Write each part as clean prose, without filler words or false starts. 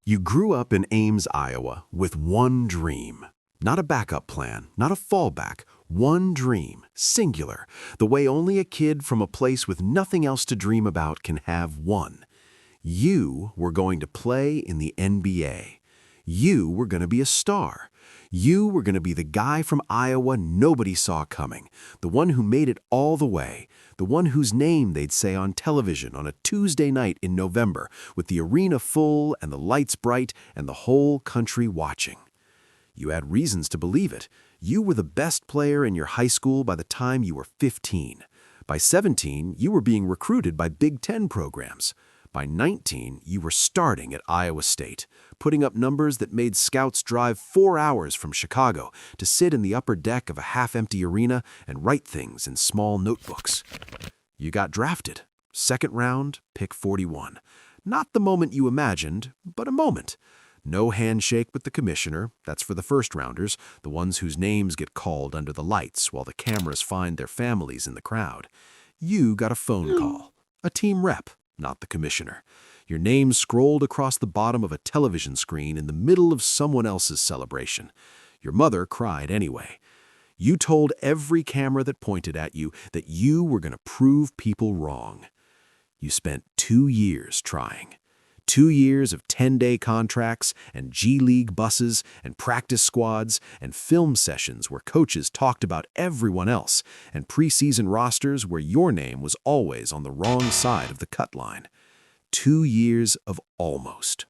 You grew up in Ames, Iowa, with one dream. Not a backup plan, not a fallback, one dream, singular, the way only a kid from a place with nothing else to dream about can have one. You were going to play in the NBA. You were going to be a star. You were going to be the guy from Iowa nobody saw coming, the one who made it all the way, the one whose name they'd say on television on a Tuesday night in November, with the arena full and the lights bright and the whole country watching. You had reasons to believe it. You were the best player in your high school by the time you were 15. By 17, you were being recruited by Big Ten programs. By 19, you were starting at Iowa State, putting up numbers that made scouts drive 4 hours from Chicago to sit in the upper deck of a half-empty arena and write things in small notebooks. You got drafted. Second round, pick 41. Not the moment you imagined, but a moment. No handshake with the commissioner, that's for the first-rounders, the ones whose names get called under the lights while the cameras find their families in the crowd. You got a phone call, a team rep. Not the commissioner. Your name scrolled across the bottom of a television screen in the middle of someone else's celebration. Your mother cried anyway. You told every camera that pointed at you that you were going to prove people wrong. You spent 2 years trying. 2 years of 10-day contracts and G-League buses and practice squads and film sessions where coaches talked about everyone else and preseason rosters where your name was always on the wrong side of the cut line. 2 years of almost.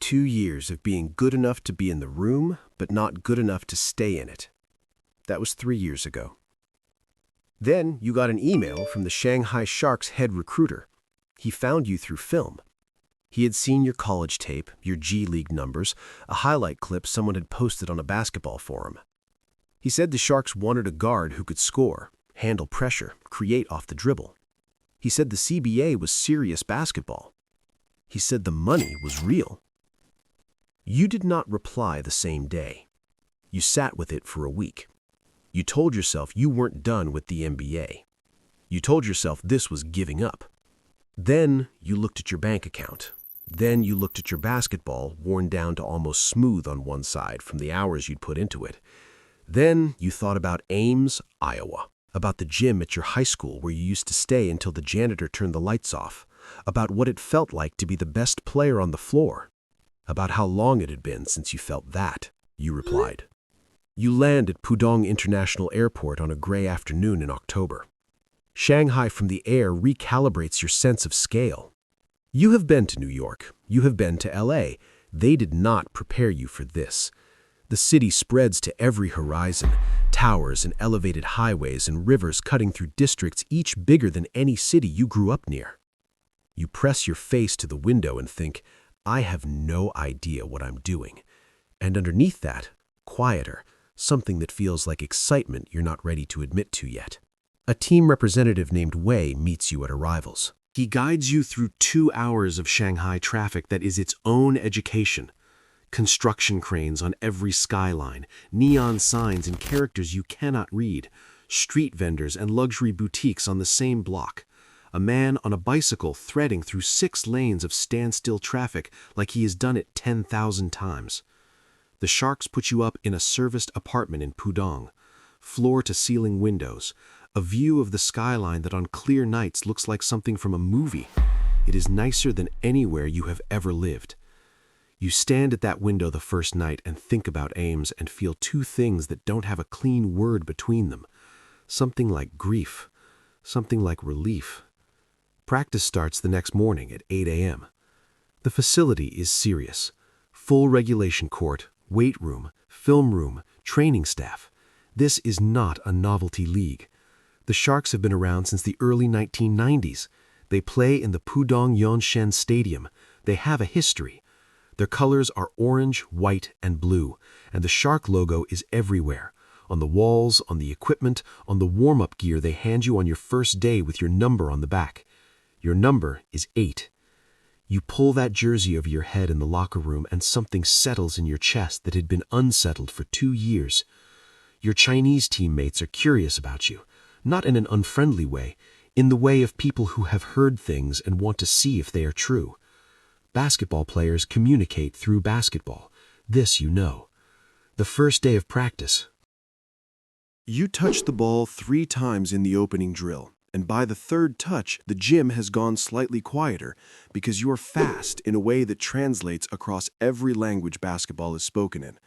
2 years of being good enough to be in the room, but not good enough to stay in it. That was 3 years ago. Then you got an email from the Shanghai Sharks head recruiter. He found you through film. He had seen your college tape, your G-League numbers, a highlight clip someone had posted on a basketball forum. He said the Sharks wanted a guard who could score, handle pressure, create off the dribble. He said the CBA was serious basketball. He said the money was real. You did not reply the same day. You sat with it for a week. You told yourself you weren't done with the NBA. You told yourself this was giving up. Then you looked at your bank account. Then you looked at your basketball, worn down to almost smooth on one side from the hours you'd put into it. Then you thought about Ames, Iowa, about the gym at your high school where you used to stay until the janitor turned the lights off, about what it felt like to be the best player on the floor, about how long it had been since you felt that, you replied. You land at Pudong International Airport on a gray afternoon in October. Shanghai from the air recalibrates your sense of scale. You have been to New York. You have been to LA. They did not prepare you for this. The city spreads to every horizon, towers and elevated highways and rivers cutting through districts each bigger than any city you grew up near. You press your face to the window and think, I have no idea what I'm doing. And underneath that, quieter, something that feels like excitement you're not ready to admit to yet. A team representative named Wei meets you at arrivals. He guides you through 2 hours of Shanghai traffic that is its own education. Construction cranes on every skyline, neon signs and characters you cannot read, street vendors and luxury boutiques on the same block. A man on a bicycle threading through 6 lanes of standstill traffic like he has done it 10,000 times. The Sharks put you up in a serviced apartment in Pudong, floor-to-ceiling windows, a view of the skyline that on clear nights looks like something from a movie. It is nicer than anywhere you have ever lived. You stand at that window the first night and think about Ames and feel 2 things that don't have a clean word between them. Something like grief, something like relief. Practice starts the next morning at 8 a.m. The facility is serious. Full regulation court, weight room, film room, training staff. This is not a novelty league. The Sharks have been around since the early 1990s. They play in the Pudong Yonshen Stadium. They have a history. Their colors are orange, white, and blue, and the Shark logo is everywhere. On the walls, on the equipment, on the warm-up gear they hand you on your first day with your number on the back. Your number is 8. You pull that jersey over your head in the locker room and something settles in your chest that had been unsettled for 2 years. Your Chinese teammates are curious about you. Not in an unfriendly way, in the way of people who have heard things and want to see if they are true. Basketball players communicate through basketball. This you know. The first day of practice. You touch the ball 3 times in the opening drill, and by the third touch, the gym has gone slightly quieter because you're fast in a way that translates across every language basketball is spoken in.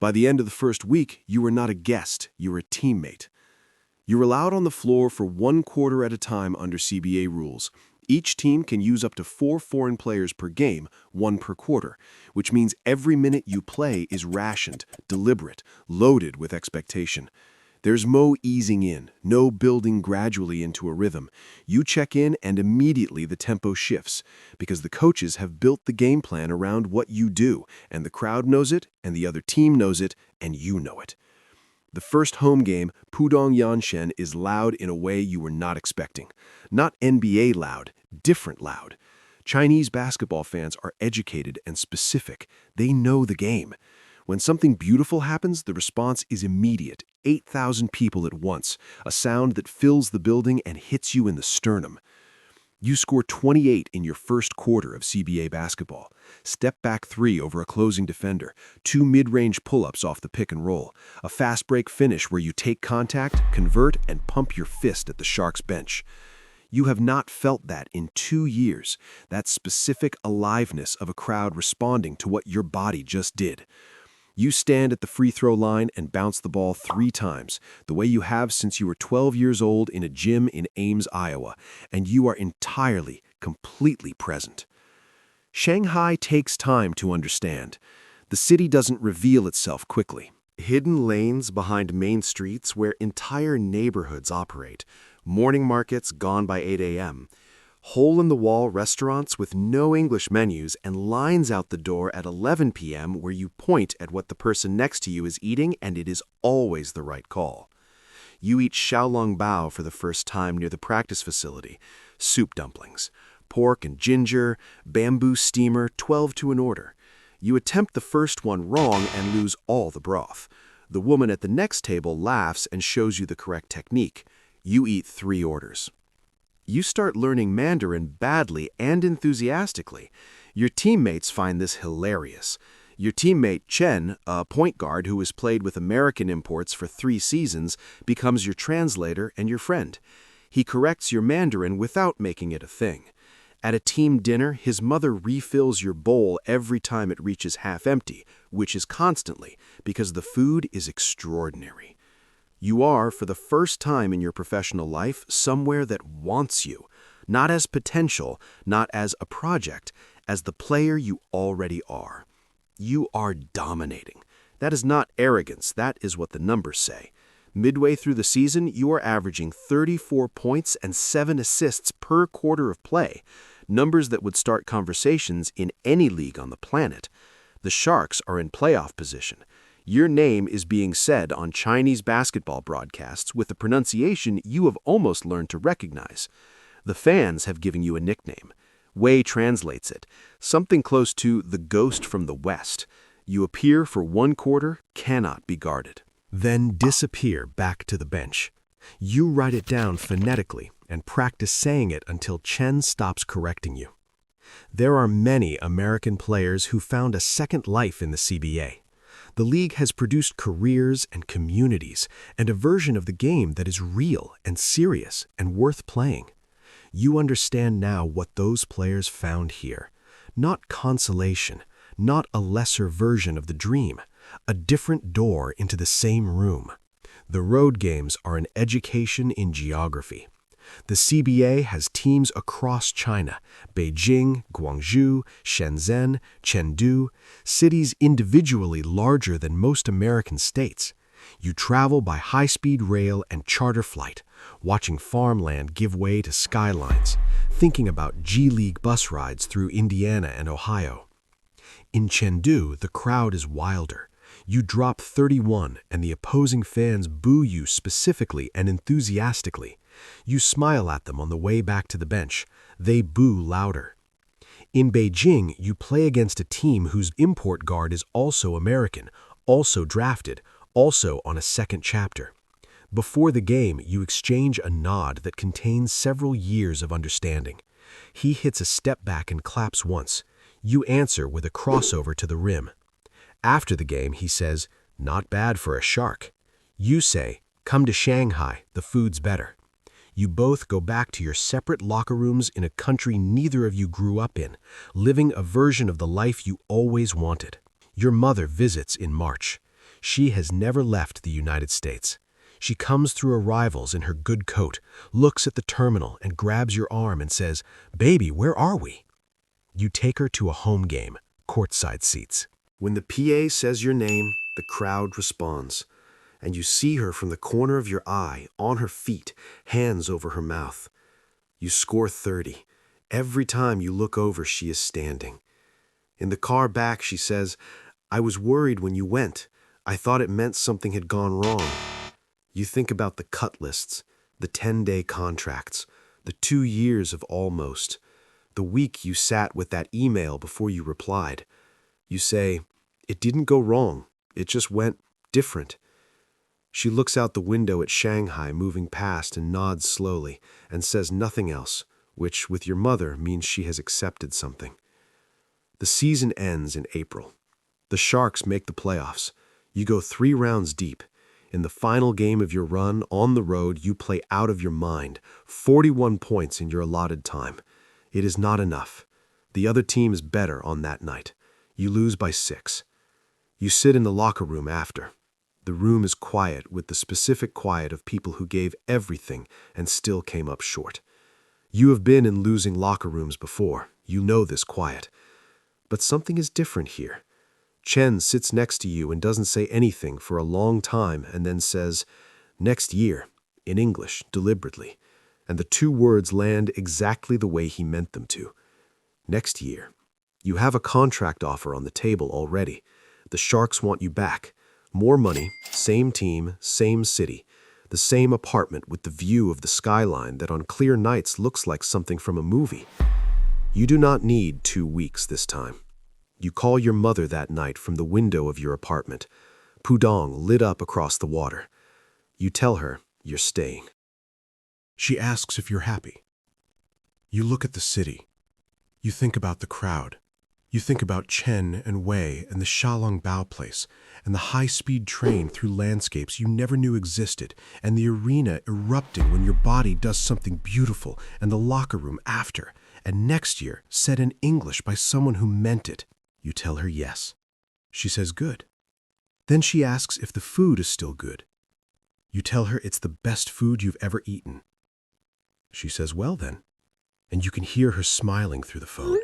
By the end of the first week, you are not a guest, you're a teammate. You're allowed on the floor for 1 quarter at a time under CBA rules. Each team can use up to 4 foreign players per game, 1 per quarter, which means every minute you play is rationed, deliberate, loaded with expectation. There's no easing in, no building gradually into a rhythm. You check in and immediately the tempo shifts because the coaches have built the game plan around what you do, and the crowd knows it, and the other team knows it, and you know it. The first home game, Pudong Yanshen, is loud in a way you were not expecting. Not NBA loud, different loud. Chinese basketball fans are educated and specific. They know the game. When something beautiful happens, the response is immediate. 8,000 people at once, a sound that fills the building and hits you in the sternum. You score 28 in your first quarter of CBA basketball. Step back 3 over a closing defender, 2 mid-range pull-ups off the pick and roll, a fast break finish where you take contact, convert, and pump your fist at the Sharks bench. You have not felt that in 2 years, that specific aliveness of a crowd responding to what your body just did. You stand at the free throw line and bounce the ball 3 times, the way you have since you were 12 years old in a gym in Ames, Iowa, and you are entirely, completely present. Shanghai takes time to understand. The city doesn't reveal itself quickly. Hidden lanes behind main streets where entire neighborhoods operate, morning markets gone by 8 a.m., hole-in-the-wall restaurants with no English menus and lines out the door at 11 p.m. where you point at what the person next to you is eating and it is always the right call. You eat xiaolongbao for the first time near the practice facility, soup dumplings, pork and ginger, bamboo steamer, 12 to an order. You attempt the first one wrong and lose all the broth. The woman at the next table laughs and shows you the correct technique. You eat 3 orders. You start learning Mandarin badly and enthusiastically. Your teammates find this hilarious. Your teammate Chen, a point guard who has played with American imports for 3 seasons, becomes your translator and your friend. He corrects your Mandarin without making it a thing. At a team dinner, his mother refills your bowl every time it reaches half empty, which is constantly, because the food is extraordinary. You are, for the first time in your professional life, somewhere that wants you, not as potential, not as a project, as the player you already are. You are dominating. That is not arrogance, that is what the numbers say. Midway through the season, you are averaging 34 points and 7 assists per quarter of play, numbers that would start conversations in any league on the planet. The Sharks are in playoff position. Your name is being said on Chinese basketball broadcasts with a pronunciation you have almost learned to recognize. The fans have given you a nickname. Wei translates it, something close to the ghost from the West. You appear for 1 quarter, cannot be guarded. Then disappear back to the bench. You write it down phonetically and practice saying it until Chen stops correcting you. There are many American players who found a second life in the CBA. The league has produced careers and communities and a version of the game that is real and serious and worth playing. You understand now what those players found here. Not consolation, not a lesser version of the dream, a different door into the same room. The road games are an education in geography. The CBA has teams across China, Beijing, Guangzhou, Shenzhen, Chengdu, cities individually larger than most American states. You travel by high-speed rail and charter flight, watching farmland give way to skylines, thinking about G-League bus rides through Indiana and Ohio. In Chengdu, the crowd is wilder. You drop 31 and the opposing fans boo you specifically and enthusiastically. You smile at them on the way back to the bench. They boo louder. In Beijing, you play against a team whose import guard is also American, also drafted, also on a second chapter. Before the game, you exchange a nod that contains several years of understanding. He hits a step back and claps once. You answer with a crossover to the rim. After the game, he says, "Not bad for a shark." You say, "Come to Shanghai, the food's better." You both go back to your separate locker rooms in a country neither of you grew up in, living a version of the life you always wanted. Your mother visits in March. She has never left the United States. She comes through arrivals in her good coat, looks at the terminal and grabs your arm and says, "Baby, where are we?" You take her to a home game, courtside seats. When the PA says your name, the crowd responds, and you see her from the corner of your eye, on her feet, hands over her mouth. You score 30. Every time you look over, she is standing. In the car back, she says, "I was worried when you went. I thought it meant something had gone wrong." You think about the cut lists, the 10-day contracts, the 2 years of almost, the week you sat with that email before you replied. You say, "It didn't go wrong. It just went different." She looks out the window at Shanghai moving past and nods slowly and says nothing else, which with your mother means she has accepted something. The season ends in April. The Sharks make the playoffs. You go 3 rounds deep. In the final game of your run on the road, you play out of your mind, 41 points in your allotted time. It is not enough. The other team is better on that night. You lose by 6. You sit in the locker room after. The room is quiet with the specific quiet of people who gave everything and still came up short. You have been in losing locker rooms before. You know this quiet. But something is different here. Chen sits next to you and doesn't say anything for a long time and then says, "Next year," in English, deliberately, and the 2 words land exactly the way he meant them to. Next year. You have a contract offer on the table already. The Sharks want you back. More money, same team, same city, the same apartment with the view of the skyline that on clear nights looks like something from a movie. You do not need 2 weeks this time. You call your mother that night from the window of your apartment, Pudong lit up across the water. You tell her you're staying. She asks if you're happy. You look at the city. You think about the crowd. You think about Chen and Wei and the Xiaolongbao place and the high-speed train through landscapes you never knew existed and the arena erupting when your body does something beautiful and the locker room after, and next year said in English by someone who meant it. You tell her yes. She says good. Then she asks if the food is still good. You tell her it's the best food you've ever eaten. She says, "Well then," and you can hear her smiling through the phone.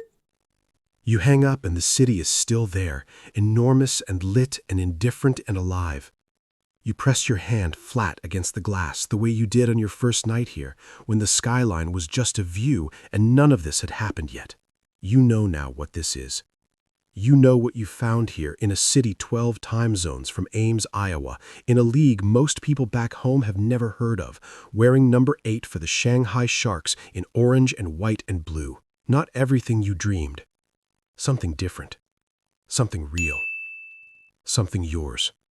You hang up and the city is still there, enormous and lit and indifferent and alive. You press your hand flat against the glass the way you did on your first night here, when the skyline was just a view and none of this had happened yet. You know now what this is. You know what you found here in a city 12 time zones from Ames, Iowa, in a league most people back home have never heard of, wearing number 8 for the Shanghai Sharks in orange and white and blue. Not everything you dreamed. Something different. Something real. Something yours.